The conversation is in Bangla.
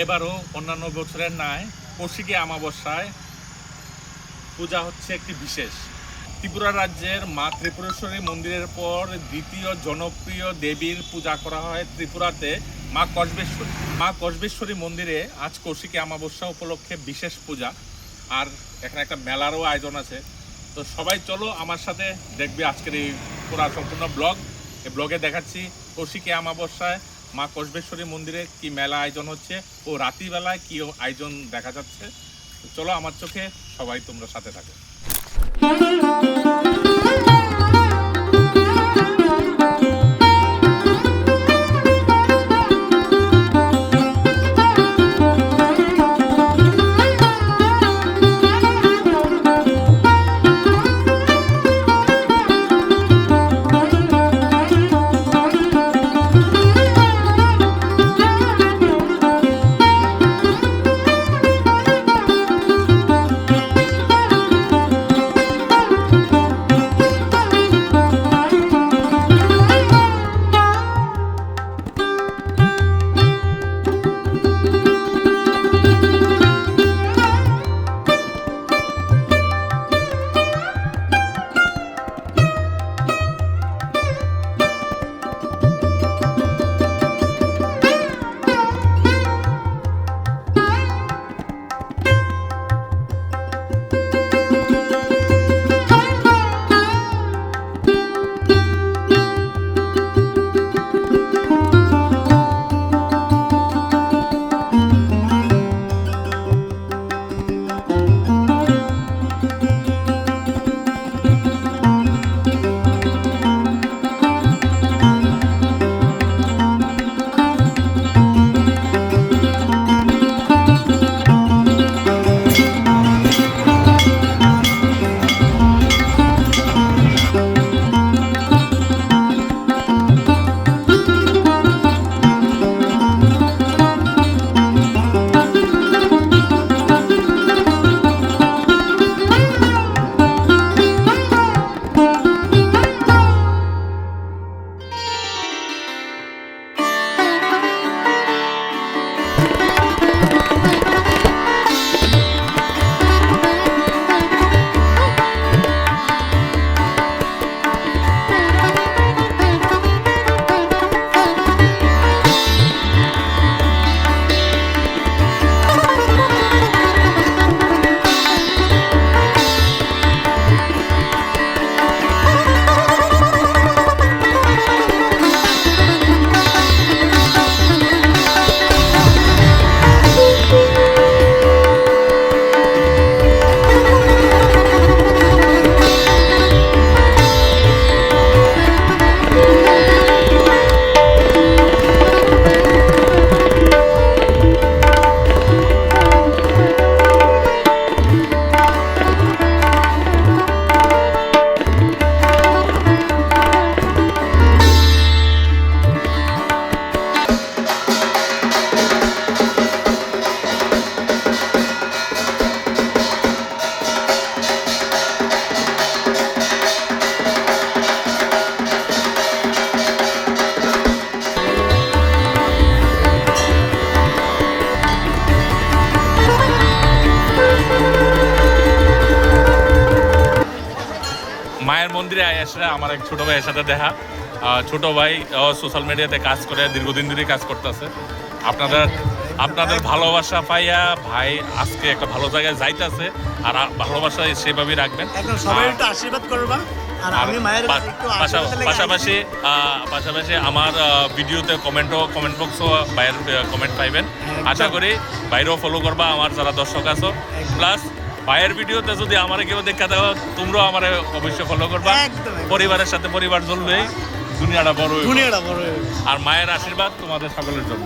এবারও অন্যান্য বছরের ন্যায় কৌশিকী অমাবস্যায় পূজা হচ্ছে একটি বিশেষ। ত্রিপুরা রাজ্যের মা ত্রিপুরেশ্বরী মন্দিরের পর দ্বিতীয় জনপ্রিয় দেবীর পূজা করা হয় ত্রিপুরাতে মা কসবেশ্বরী মন্দিরে আজ কৌশিকী অমাবস্যা উপলক্ষে বিশেষ পূজা, আর এখানে একটা মেলারও আয়োজন আছে। তো সবাই চলো আমার সাথে দেখবে আজকের এই পুরা সম্পূর্ণ ব্লগ। এই ব্লগে দেখাচ্ছি কৌশিকী অমাবস্যায় মা কসবেশ্বরী মন্দিরে কি মেলা আয়োজন হচ্ছে ও রাত্রিবেলায় কি আয়োজন দেখা যাচ্ছে। চলো আমার চোখে, সবাই তোমরা সাথে থাকো। মায়ের মন্দিরে আসলে আমার এক ছোট ভাইয়ের সাথে দেখা। ছোট ভাই সোশ্যাল মিডিয়াতে কাজ করে, দীর্ঘদিন ধরে কাজ করতেছে। আপনাদের ভালোবাসা পাইয়া ভাই আজকে একটা ভালো জায়গায় যাইতেছে, আর ভালোবাসা সেভাবেই রাখবেন। সবাই একটু আশীর্বাদ করবা। আর আমি মায়ের পাশাপাশি আমার ভিডিওতে কমেন্ট বক্সও ভাইয়ের কমেন্ট পাইবেন। আশা করি বাইরেও ফলো করবা আমার যারা দর্শক আছো। প্লাস ভাইয়ের ভিডিওতে যদি আমার কেউ দেখা দাও, তোমরাও আমার অবশ্যই ফলো করবা। পরিবারের সাথে পরিবার চলবে, দুনিয়াটা বড়। আর মায়ের আশীর্বাদ তোমাদের সকলের জন্য।